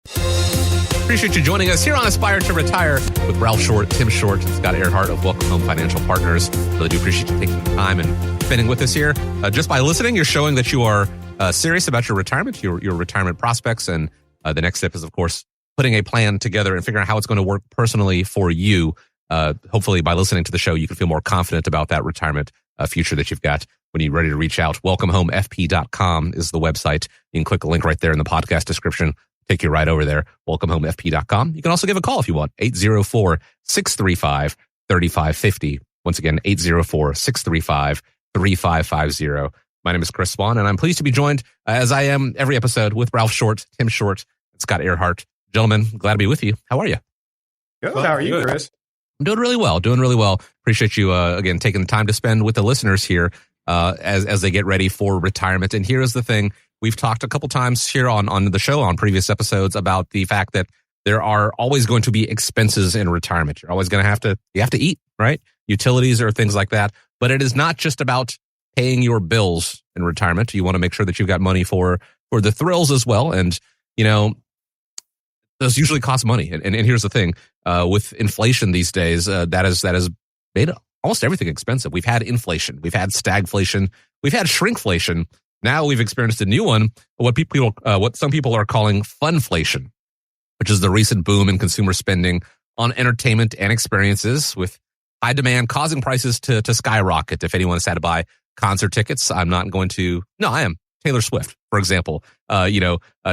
Appreciate you joining us here on Aspire to Retire with Ralph Short, Tim Short, and Scott Earhart of Welcome Home Financial Partners. Really do appreciate you taking the time and spending with us here. Just by listening, you're showing that you are serious about your retirement, your retirement prospects, and the next step is, of course, putting a plan together and figuring out how it's going to work personally for you. Hopefully, by listening to the show, you can feel more confident about that retirement future that you've got when you're ready to reach out. WelcomeHomeFP.com is the website. You can click a link right there in the podcast description. Take you right over there, welcomehomefp.com. You can also give a call if you want, 804-635-3550. Once again, 804-635-3550. My name is Chris Swan, and I'm pleased to be joined, as I am every episode, with Ralph Short, Tim Short, and Scott Earhart. Gentlemen, glad to be with you. How are you? Good. How are you, Chris? I'm doing really well. Appreciate you, again, taking the time to spend with the listeners here as they get ready for retirement. And here is the thing. We've talked a couple times here on the show, on previous episodes, about the fact that there are always going to be expenses in retirement. You're always going to have to eat, right? Utilities or things like that. But it is not just about paying your bills in retirement. You want to make sure that you've got money for the thrills as well. And, you know, those usually cost money. And here's the thing, with inflation these days, that has made almost everything expensive. We've had inflation, we've had stagflation, we've had shrinkflation. Now we've experienced a new one, what some people are calling funflation, which is the recent boom in consumer spending on entertainment and experiences, with high demand causing prices to skyrocket. If anyone has had to buy concert tickets, I am. Taylor Swift, for example,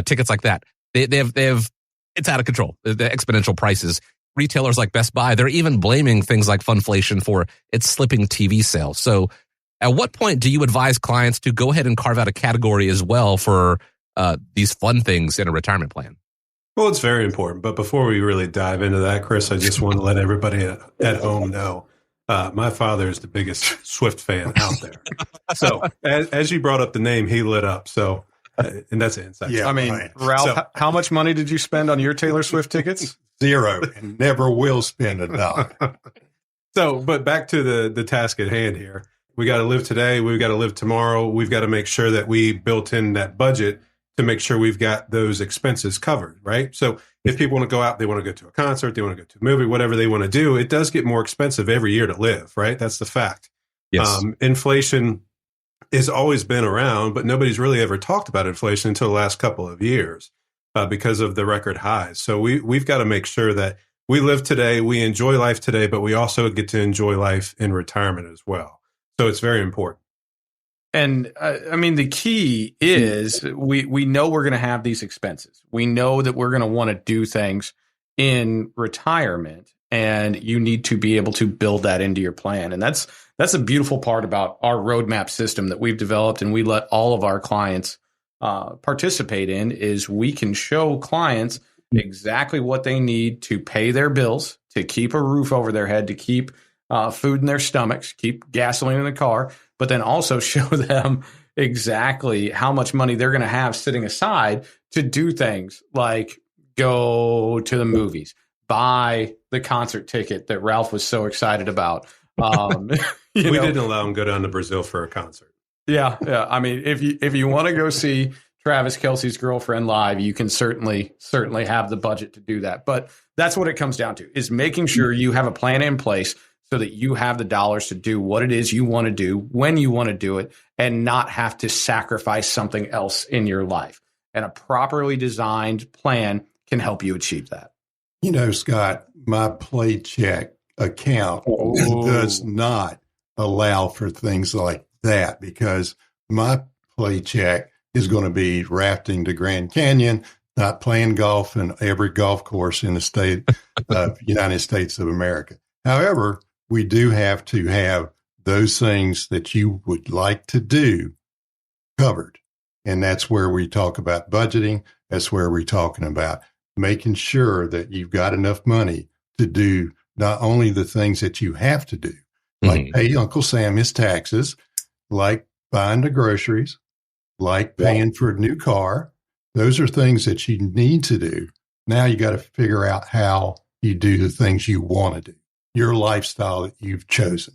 tickets like that. They have it's out of control. The exponential prices. Retailers like Best Buy, they're even blaming things like funflation for its slipping TV sales. So at what point do you advise clients to go ahead and carve out a category as well for these fun things in a retirement plan? Well, it's very important. But before we really dive into that, Chris, I just want to let everybody at home know my father is the biggest Swift fan out there. So as you brought up the name, he lit up. So, and that's an insight. Yeah, I mean, right. Ralph, how much money did you spend on your Taylor Swift tickets? Zero, and never will spend a dollar. So, but back to the task at hand here. We got to live today. We've got to live tomorrow. We've got to make sure that we built in that budget to make sure we've got those expenses covered, right? So if people want to go out, they want to go to a concert, they want to go to a movie, whatever they want to do, it does get more expensive every year to live, right? That's the fact. Yes. Inflation has always been around, but nobody's really ever talked about inflation until the last couple of years because of the record highs. So we've got to make sure that we live today, we enjoy life today, but we also get to enjoy life in retirement as well. So it's very important. And I mean, the key is we know we're going to have these expenses. We know that we're going to want to do things in retirement, and you need to be able to build that into your plan. And that's a beautiful part about our roadmap system that we've developed, and we let all of our clients participate in, is we can show clients exactly what they need to pay their bills, to keep a roof over their head, to keep food in their stomachs, keep gasoline in the car, but then also show them exactly how much money they're going to have sitting aside to do things like go to the movies, buy the concert ticket that Ralph was so excited about. We didn't allow him to go down to Brazil for a concert. Yeah. I mean, if you want to go see Travis Kelce's Girlfriend live, you can certainly have the budget to do that. But that's what it comes down to, is making sure you have a plan in place so that you have the dollars to do what it is you want to do, when you want to do it, and not have to sacrifice something else in your life. And a properly designed plan can help you achieve that. You know, Scott, my paycheck account does not allow for things like that, because my paycheck is going to be rafting to Grand Canyon, not playing golf in every golf course in the state of United States of America. However, we do have to have those things that you would like to do covered. And that's where we talk about budgeting. That's where we're talking about making sure that you've got enough money to do not only the things that you have to do, like pay Uncle Sam his taxes, like buying the groceries, like paying for a new car. Those are things that you need to do. Now you got to figure out how you do the things you want to do, your lifestyle that you've chosen.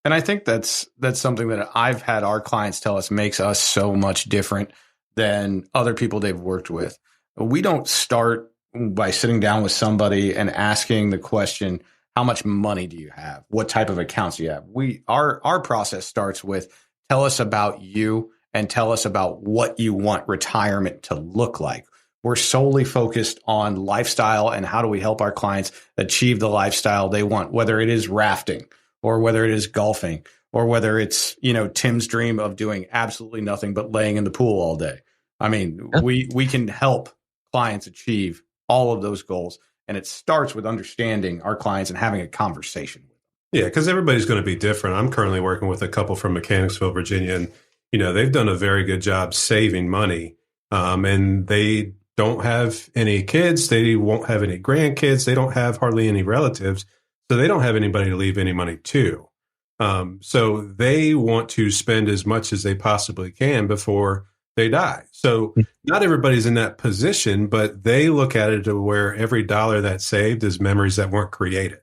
And I think that's something that I've had our clients tell us makes us so much different than other people they've worked with. We don't start by sitting down with somebody and asking the question, how much money do you have? What type of accounts do you have? Our process starts with, tell us about you and tell us about what you want retirement to look like. We're solely focused on lifestyle and how do we help our clients achieve the lifestyle they want, whether it is rafting or whether it is golfing or whether it's, Tim's dream of doing absolutely nothing but laying in the pool all day. I mean, we can help clients achieve all of those goals. And it starts with understanding our clients and having a conversation with them. Yeah, because everybody's going to be different. I'm currently working with a couple from Mechanicsville, Virginia, and they've done a very good job saving money, and they don't have any kids. They won't have any grandkids. They don't have hardly any relatives, so they don't have anybody to leave any money to. So they want to spend as much as they possibly can before they die. So not everybody's in that position, but they look at it to where every dollar that's saved is memories that weren't created.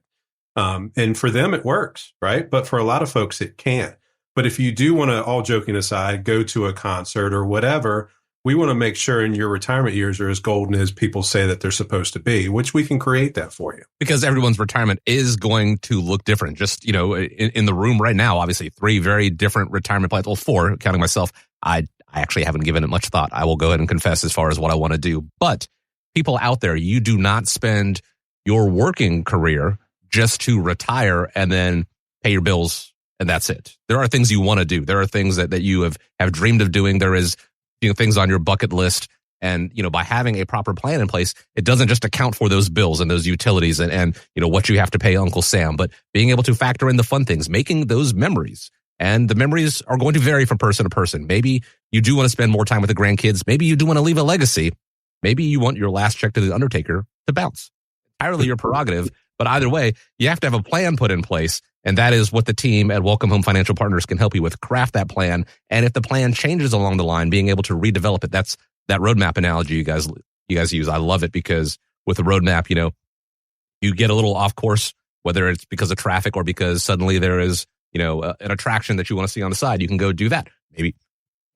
And for them, it works, right? But for a lot of folks, it can't. But if you do want to, all joking aside, go to a concert or whatever, we want to make sure in your retirement years are as golden as people say that they're supposed to be, which we can create that for you. Because everyone's retirement is going to look different. Just, in the room right now, obviously 3 very different retirement plans. Well, 4, counting myself. I actually haven't given it much thought. I will go ahead and confess as far as what I want to do. But people out there, you do not spend your working career just to retire and then pay your bills and that's it. There are things you want to do. There are things that you have dreamed of doing. There is things on your bucket list. And, by having a proper plan in place, it doesn't just account for those bills and those utilities and what you have to pay Uncle Sam, but being able to factor in the fun things, making those memories. And the memories are going to vary from person to person. Maybe you do want to spend more time with the grandkids. Maybe you do want to leave a legacy. Maybe you want your last check to the undertaker to bounce. Entirely your prerogative. But either way, you have to have a plan put in place. And that is what the team at Welcome Home Financial Partners can help you with. Craft that plan. And if the plan changes along the line, being able to redevelop it. That's that roadmap analogy you guys use. I love it because with a roadmap, you get a little off course, whether it's because of traffic or because suddenly there is, an attraction that you want to see on the side. You can go do that. Maybe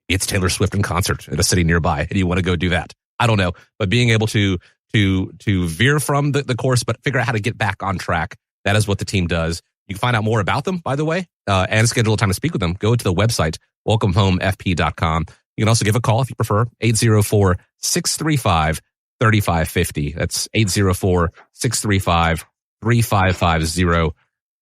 it's Taylor Swift in concert in a city nearby and you want to go do that. I don't know. But being able to veer from the course, but figure out how to get back on track. That is what the team does. You can find out more about them, by the way, and schedule a time to speak with them. Go to the website, welcomehomefp.com. You can also give a call if you prefer, 804-635-3550. That's 804-635-3550.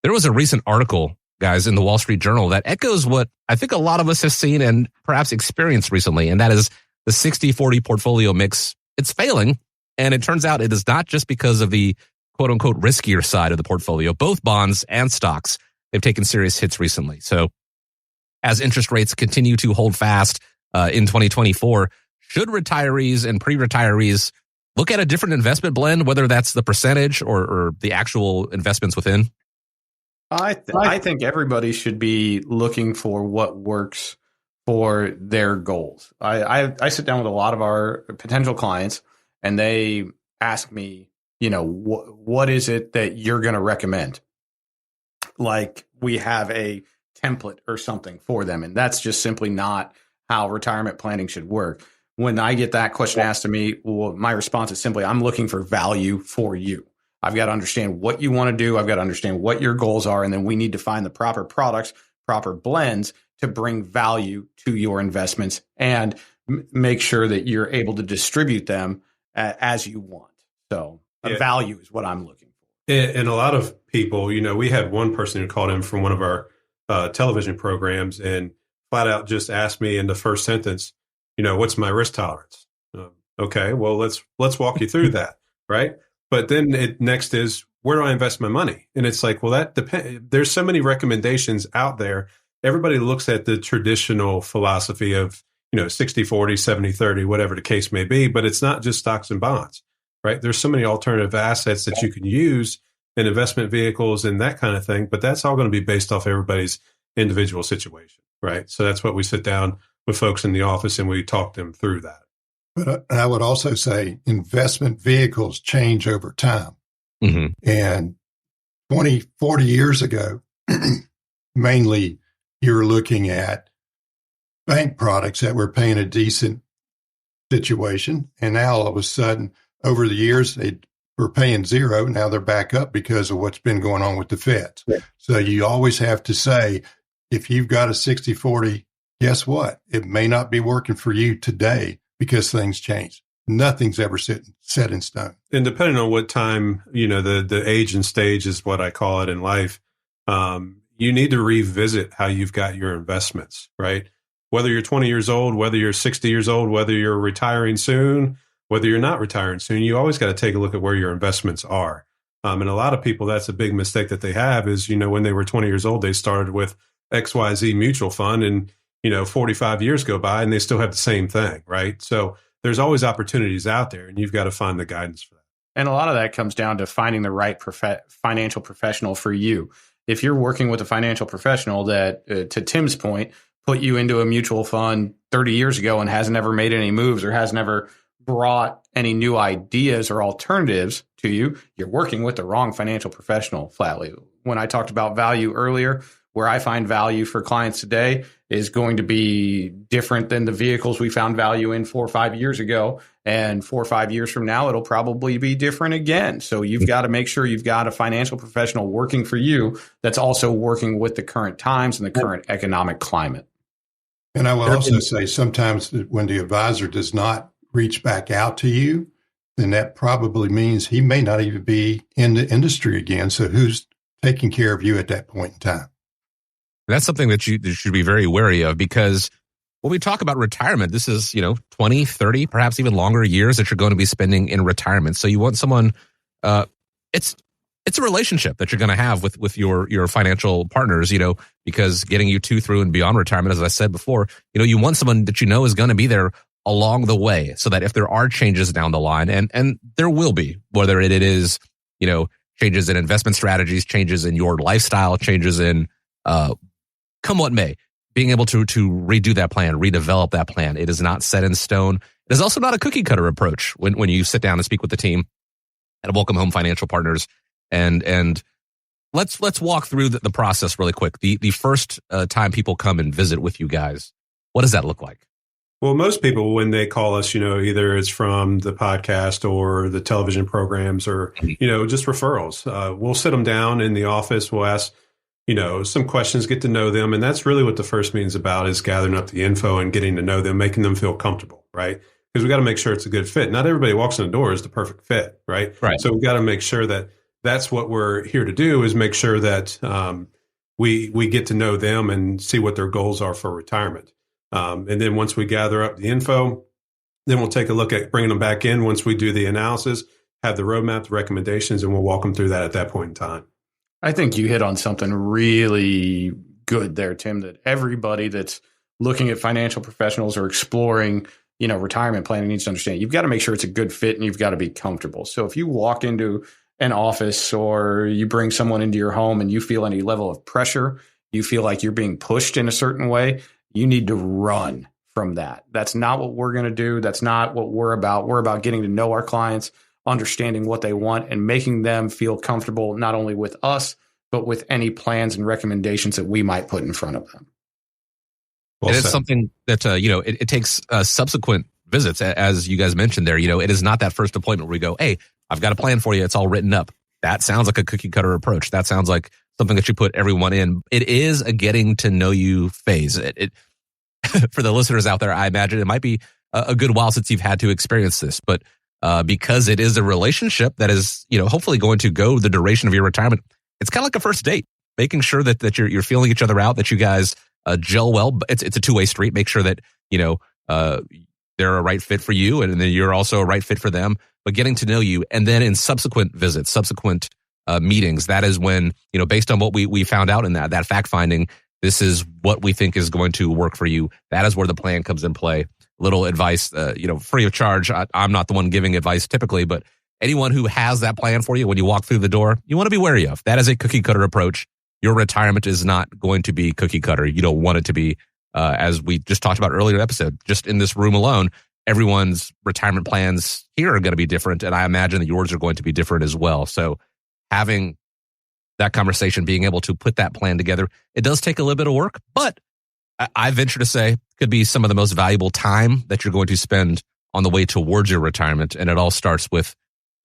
There was a recent article, guys, in the Wall Street Journal that echoes what I think a lot of us have seen and perhaps experienced recently, and that is the 60-40 portfolio mix. It's failing, and it turns out it is not just because of the quote-unquote riskier side of the portfolio. Both bonds and stocks have taken serious hits recently. So as interest rates continue to hold fast in 2024, should retirees and pre-retirees look at a different investment blend, whether that's the percentage or the actual investments within? I think everybody should be looking for what works for their goals. I sit down with a lot of our potential clients and they ask me, what is it that you're going to recommend? Like we have a template or something for them. And that's just simply not how retirement planning should work. When I get that question asked to me, well, my response is simply, I'm looking for value for you. I've got to understand what you want to do. I've got to understand what your goals are. And then we need to find the proper products, proper blends to bring value to your investments and make sure that you're able to distribute them as you want. So value is what I'm looking for. And a lot of people, we had one person who called in from one of our television programs and flat out just asked me in the first sentence, what's my risk tolerance? Okay, well, let's walk you through that, right? But then next is, where do I invest my money? And it's like, well, that depends. There's so many recommendations out there. Everybody looks at the traditional philosophy of, 60-40, 70-30, whatever the case may be, but it's not just stocks and bonds, right? There's so many alternative assets that you can use in investment vehicles and that kind of thing, but that's all going to be based off everybody's individual situation, right? So that's what we sit down with folks in the office and we talk them through that. But I would also say investment vehicles change over time. Mm-hmm. And 20, 40 years ago, mainly you were looking at bank products that were paying a decent situation. And now all of a sudden, over the years, they were paying zero. Now they're back up because of what's been going on with the Feds. Yeah. So you always have to say, if you've got a 60-40, guess what? It may not be working for you today because things change. Nothing's ever set in stone. And depending on what time, the age and stage is what I call it in life. You need to revisit how you've got your investments, right? Whether you're 20 years old, whether you're 60 years old, whether you're retiring soon, whether you're not retiring soon, you always got to take a look at where your investments are. And a lot of people, that's a big mistake that they have is, when they were 20 years old, they started with XYZ mutual fund and, 45 years go by and they still have the same thing, right? So there's always opportunities out there and you've got to find the guidance for that. And a lot of that comes down to finding the right financial professional for you. If you're working with a financial professional that, to Tim's point, put you into a mutual fund 30 years ago and hasn't ever made any moves or has never brought any new ideas or alternatives to you, you're working with the wrong financial professional flatly. When I talked about value earlier, where I find value for clients today is going to be different than the vehicles we found value in 4 or 5 years ago. And 4 or 5 years from now, it'll probably be different again. So you've got to make sure you've got a financial professional working for you that's also working with the current times and the current economic climate. And I will also say sometimes when the advisor does not reach back out to you, then that probably means he may not even be in the industry again. So who's taking care of you at that point in time? That's something that you should be very wary of, because when we talk about retirement, this is, 20, 30, perhaps even longer years that you're going to be spending in retirement. So you want someone, it's a relationship that you're going to have with your financial partners, because getting you to, through, and beyond retirement, as I said before, you want someone that is going to be there along the way, so that if there are changes down the line, and there will be, whether it is, changes in investment strategies, changes in your lifestyle, changes in, come what may, being able to redo that plan, redevelop that plan. It is not set in stone. It is also not a cookie cutter approach when you sit down and speak with the team at Welcome Home Financial Partners. And let's walk through the process really quick. The first time people come and visit with you guys, what does that look like? Well, most people, when they call us, either it's from the podcast or the television programs or, just referrals. We'll sit them down in the office. We'll ask, some questions, get to know them. And that's really what the first meeting's about, is gathering up the info and getting to know them, making them feel comfortable, right? Because we got to make sure it's a good fit. Not everybody walks in the door is the perfect fit, right? Right. So we've got to make sure that that's what we're here to do, is make sure that we get to know them and see what their goals are for retirement. And then once we gather up the info, then we'll take a look at bringing them back in once we do the analysis, have the roadmap, the recommendations, and we'll walk them through that at that point in time. I think you hit on something really good there, Tim, that everybody that's looking at financial professionals or exploring, retirement planning needs to understand. You've got to make sure it's a good fit and you've got to be comfortable. So if you walk into an office or you bring someone into your home and you feel any level of pressure, you feel like you're being pushed in a certain way, you need to run from that. That's not what we're going to do. That's not what we're about. We're about getting to know our clients, understanding what they want, and making them feel comfortable, not only with us, but with any plans and recommendations that we might put in front of them. Well, and it's something that, it takes subsequent visits, as you guys mentioned there. It is not that first appointment where we go, hey, I've got a plan for you. It's all written up. That sounds like a cookie cutter approach. That sounds like something that you put everyone in. It is a getting to know you phase. It for the listeners out there, I imagine it might be a good while since you've had to experience this, but because it is a relationship that is, hopefully going to go the duration of your retirement, it's kind of like a first date, making sure that you're feeling each other out, that you guys gel well. It's a two-way street. Make sure that, they're a right fit for you, and then you're also a right fit for them, but getting to know you. And then in subsequent visits, subsequent meetings, that is when, based on what we found out in that fact finding, this is what we think is going to work for you. That is where the plan comes in play. Little advice, free of charge. I'm not the one giving advice typically, but anyone who has that plan for you when you walk through the door, you want to be wary of. That is a cookie cutter approach. Your retirement is not going to be cookie cutter. You don't want it to be, as we just talked about earlier in the episode. Just in this room alone, everyone's retirement plans here are going to be different, and I imagine that yours are going to be different as well. So having that conversation, being able to put that plan together, it does take a little bit of work, but I venture to say could be some of the most valuable time that you're going to spend on the way towards your retirement. And it all starts with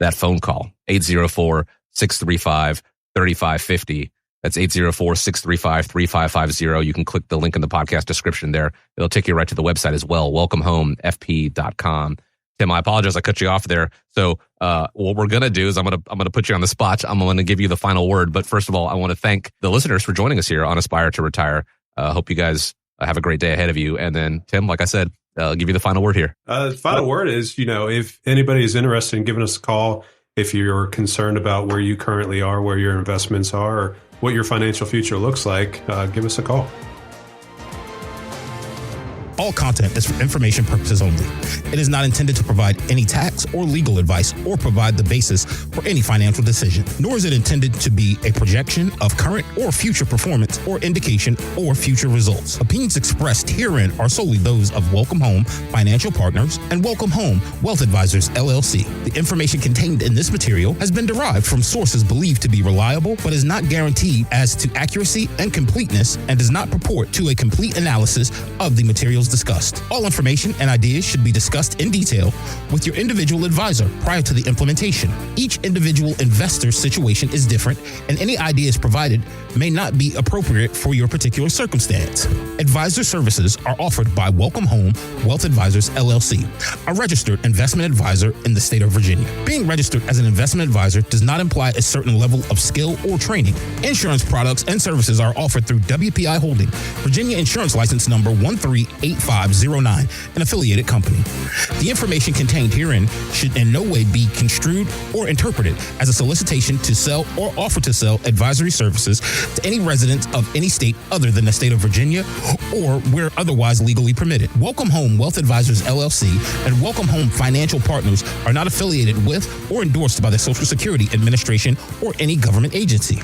that phone call, 804-635-3550. That's 804-635-3550. You can click the link in the podcast description there. It'll take you right to the website as well, welcomehomefp.com. Tim, I apologize. I cut you off there. So what we're going to do is I'm going to put you on the spot. I'm going to give you the final word. But first of all, I want to thank the listeners for joining us here on Aspire to Retire. Hope you guys have a great day ahead of you. And then, Tim, like I said, I'll give you the final word here. The final word is, if anybody is interested in giving us a call, if you're concerned about where you currently are, where your investments are, or what your financial future looks like, give us a call. All content is for information purposes only. It is not intended to provide any tax or legal advice or provide the basis for any financial decision, nor is it intended to be a projection of current or future performance or indication or future results. Opinions expressed herein are solely those of Welcome Home Financial Partners and Welcome Home Wealth Advisors, LLC. The information contained in this material has been derived from sources believed to be reliable, but is not guaranteed as to accuracy and completeness and does not purport to a complete analysis of the materials discussed. All information and ideas should be discussed in detail with your individual advisor prior to the implementation. Each individual investor's situation is different, and any ideas provided may not be appropriate for your particular circumstance. Advisor services are offered by Welcome Home Wealth Advisors, LLC, a registered investment advisor in the state of Virginia. Being registered as an investment advisor does not imply a certain level of skill or training. Insurance products and services are offered through WPI Holding, Virginia Insurance License Number 138509, an affiliated company. The information contained herein should in no way be construed or interpreted as a solicitation to sell or offer to sell advisory services to any resident of any state other than the state of Virginia or where otherwise legally permitted. Welcome Home Wealth Advisors, LLC, and Welcome Home Financial Partners are not affiliated with or endorsed by the Social Security Administration or any government agency.